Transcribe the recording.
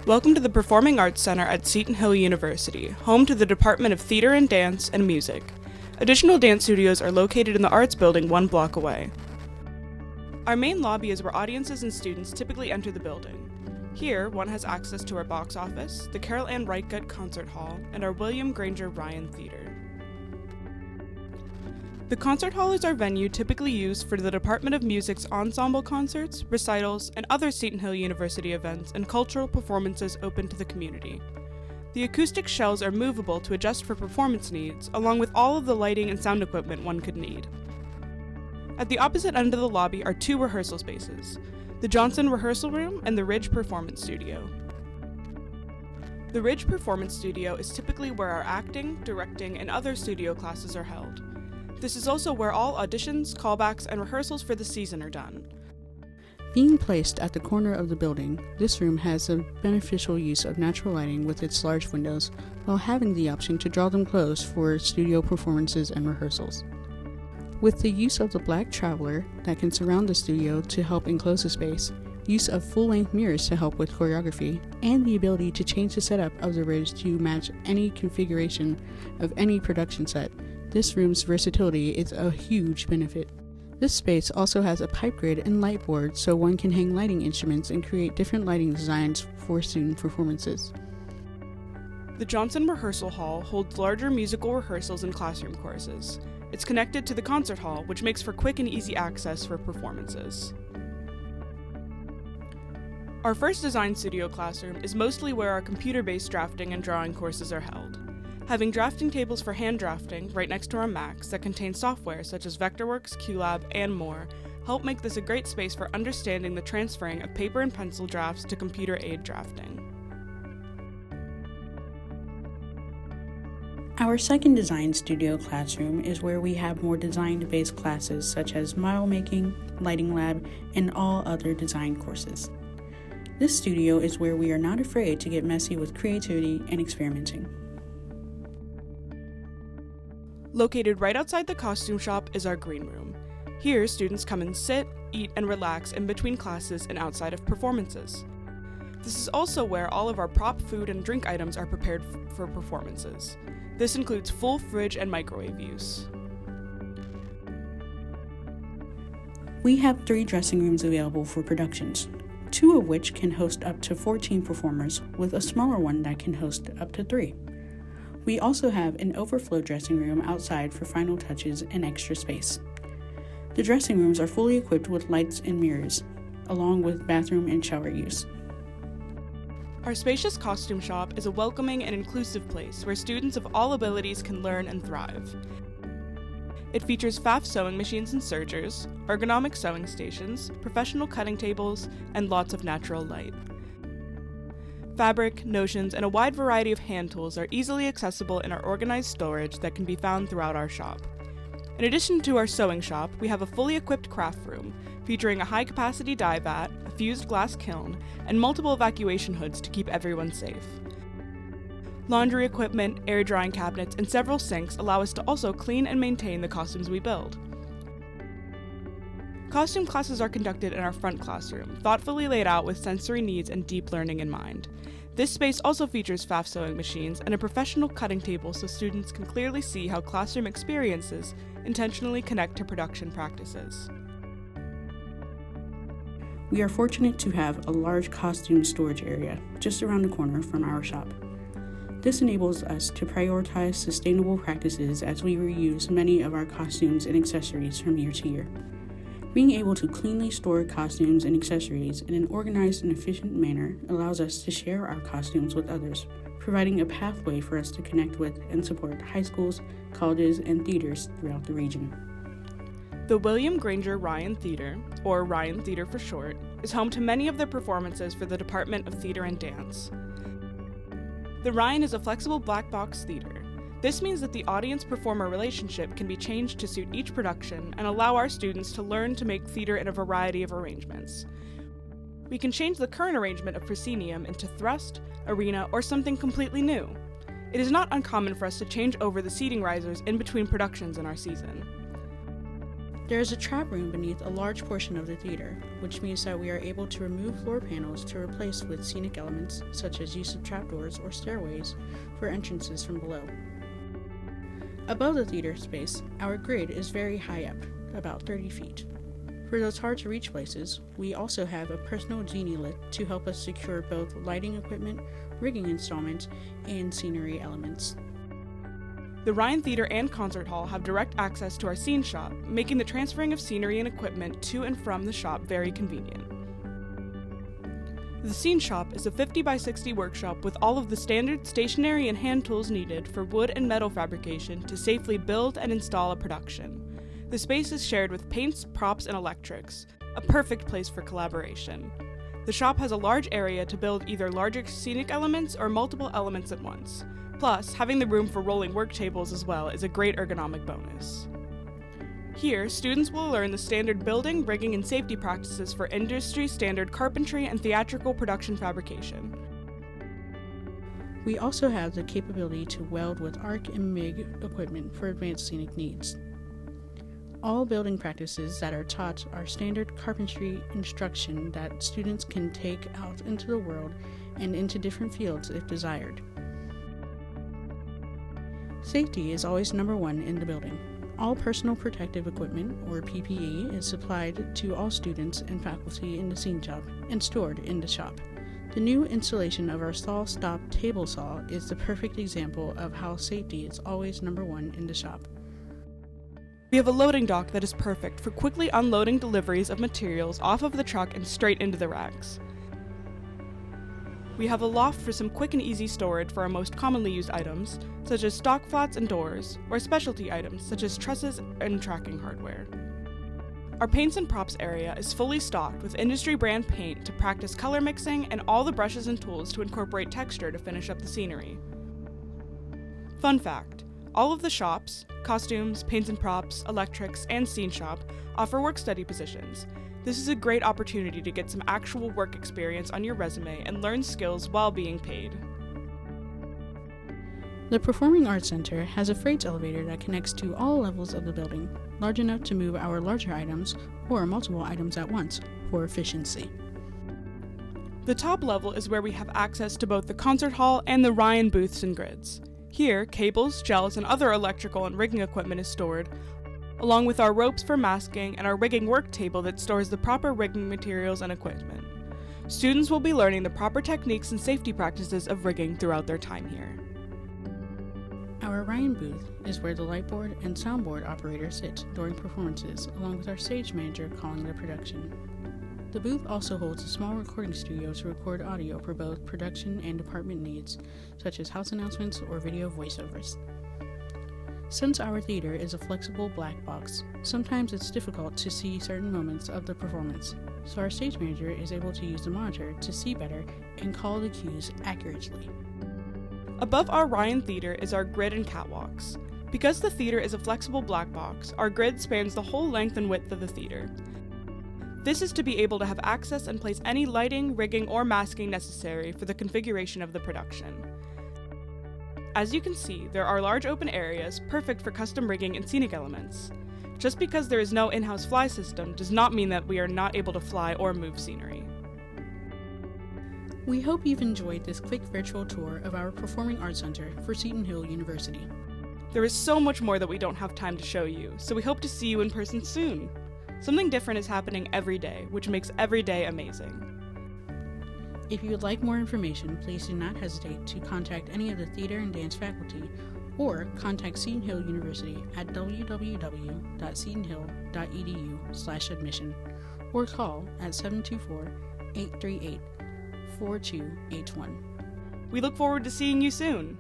Welcome to the Performing Arts Center at Seton Hill University, home to the Department of Theater and Dance and Music. Additional dance studios are located in the Arts Building 1 block away. Our main lobby is where audiences and students typically enter the building. Here, one has access to our box office, the Carol Ann Wright Concert Hall, and our William Granger Ryan Theater. The concert hall is our venue typically used for the Department of Music's ensemble concerts, recitals, and other Seton Hill University events and cultural performances open to the community. The acoustic shells are movable to adjust for performance needs, along with all of the lighting and sound equipment one could need. At the opposite end of the lobby are 2 rehearsal spaces, the Johnson Rehearsal Room and the Ridge Performance Studio. The Ridge Performance Studio is typically where our acting, directing, and other studio classes are held. This is also where all auditions, callbacks, and rehearsals for the season are done. Being placed at the corner of the building, this room has a beneficial use of natural lighting with its large windows, while having the option to draw them closed for studio performances and rehearsals. With the use of the black traveler that can surround the studio to help enclose the space, use of full-length mirrors to help with choreography, and the ability to change the setup of the ridge to match any configuration of any production set, this room's versatility is a huge benefit. This space also has a pipe grid and light board so one can hang lighting instruments and create different lighting designs for student performances. The Johnson Rehearsal Hall holds larger musical rehearsals and classroom courses. It's connected to the concert hall, which makes for quick and easy access for performances. Our first design studio classroom is mostly where our computer-based drafting and drawing courses are held. Having drafting tables for hand drafting right next to our Macs that contain software such as Vectorworks, QLab, and more help make this a great space for understanding the transferring of paper and pencil drafts to computer-aided drafting. Our second design studio classroom is where we have more design-based classes such as model making, lighting lab, and all other design courses. This studio is where we are not afraid to get messy with creativity and experimenting. Located right outside the costume shop is our green room. Here, students come and sit, eat, and relax in between classes and outside of performances. This is also where all of our prop food and drink items are prepared for performances. This includes full fridge and microwave use. We have 3 dressing rooms available for productions, 2 of which can host up to 14 performers, with a smaller one that can host up to 3. We also have an overflow dressing room outside for final touches and extra space. The dressing rooms are fully equipped with lights and mirrors, along with bathroom and shower use. Our spacious costume shop is a welcoming and inclusive place where students of all abilities can learn and thrive. It features FAF sewing machines and sergers, ergonomic sewing stations, professional cutting tables, and lots of natural light. Fabric, notions, and a wide variety of hand tools are easily accessible in our organized storage that can be found throughout our shop. In addition to our sewing shop, we have a fully equipped craft room, featuring a high-capacity dye vat, a fused glass kiln, and multiple evacuation hoods to keep everyone safe. Laundry equipment, air drying cabinets, and several sinks allow us to also clean and maintain the costumes we build. Costume classes are conducted in our front classroom, thoughtfully laid out with sensory needs and deep learning in mind. This space also features FAF sewing machines and a professional cutting table so students can clearly see how classroom experiences intentionally connect to production practices. We are fortunate to have a large costume storage area just around the corner from our shop. This enables us to prioritize sustainable practices as we reuse many of our costumes and accessories from year to year. Being able to cleanly store costumes and accessories in an organized and efficient manner allows us to share our costumes with others, providing a pathway for us to connect with and support high schools, colleges, and theaters throughout the region. The William Granger Ryan Theater, or Ryan Theater for short, is home to many of the performances for the Department of Theater and Dance. The Ryan is a flexible black box theater. This means that the audience-performer relationship can be changed to suit each production and allow our students to learn to make theater in a variety of arrangements. We can change the current arrangement of proscenium into thrust, arena, or something completely new. It is not uncommon for us to change over the seating risers in between productions in our season. There is a trap room beneath a large portion of the theater, which means that we are able to remove floor panels to replace with scenic elements, such as use of trapdoors or stairways for entrances from below. Above the theater space, our grid is very high up, about 30 feet. For those hard-to-reach places, we also have a personal genie lit to help us secure both lighting equipment, rigging installments, and scenery elements. The Ryan Theater and Concert Hall have direct access to our scene shop, making the transferring of scenery and equipment to and from the shop very convenient. The scene shop is a 50 by 60 workshop with all of the standard stationary and hand tools needed for wood and metal fabrication to safely build and install a production. The space is shared with paints, props, and electrics, a perfect place for collaboration. The shop has a large area to build either larger scenic elements or multiple elements at once. Plus, having the room for rolling work tables as well is a great ergonomic bonus. Here, students will learn the standard building, rigging, and safety practices for industry-standard carpentry and theatrical production fabrication. We also have the capability to weld with arc and MIG equipment for advanced scenic needs. All building practices that are taught are standard carpentry instruction that students can take out into the world and into different fields if desired. Safety is always number one in the building. All personal protective equipment, or PPE, is supplied to all students and faculty in the scene shop and stored in the shop. The new installation of our saw-stop table saw is the perfect example of how safety is always number one in the shop. We have a loading dock that is perfect for quickly unloading deliveries of materials off of the truck and straight into the racks. We have a loft for some quick and easy storage for our most commonly used items, such as stock flats and doors, or specialty items such as trusses and tracking hardware. Our paints and props area is fully stocked with industry brand paint to practice color mixing and all the brushes and tools to incorporate texture to finish up the scenery. Fun fact, all of the shops, costumes, paints and props, electrics, and scene shop offer work-study positions. This is a great opportunity to get some actual work experience on your resume and learn skills while being paid. The Performing Arts Center has a freight elevator that connects to all levels of the building, large enough to move our larger items or multiple items at once for efficiency. The top level is where we have access to both the concert hall and the Ryan booths and grids. Here, cables, gels, and other electrical and rigging equipment is stored, along with our ropes for masking and our rigging work table that stores the proper rigging materials and equipment. Students will be learning the proper techniques and safety practices of rigging throughout their time here. Our Ryan booth is where the lightboard and soundboard operators sit during performances, along with our stage manager calling the production. The booth also holds a small recording studio to record audio for both production and department needs, such as house announcements or video voiceovers. Since our theater is a flexible black box, sometimes it's difficult to see certain moments of the performance, so our stage manager is able to use the monitor to see better and call the cues accurately. Above our Ryan Theater is our grid and catwalks. Because the theater is a flexible black box, our grid spans the whole length and width of the theater. This is to be able to have access and place any lighting, rigging, or masking necessary for the configuration of the production. As you can see, there are large open areas perfect for custom rigging and scenic elements. Just because there is no in-house fly system does not mean that we are not able to fly or move scenery. We hope you've enjoyed this quick virtual tour of our Performing Arts Center for Seton Hill University. There is so much more that we don't have time to show you, so we hope to see you in person soon. Something different is happening every day, which makes every day amazing. If you would like more information, please do not hesitate to contact any of the theater and dance faculty or contact Seton Hill University at www.setonhill.edu/admission or call at 724-838-4281. We look forward to seeing you soon.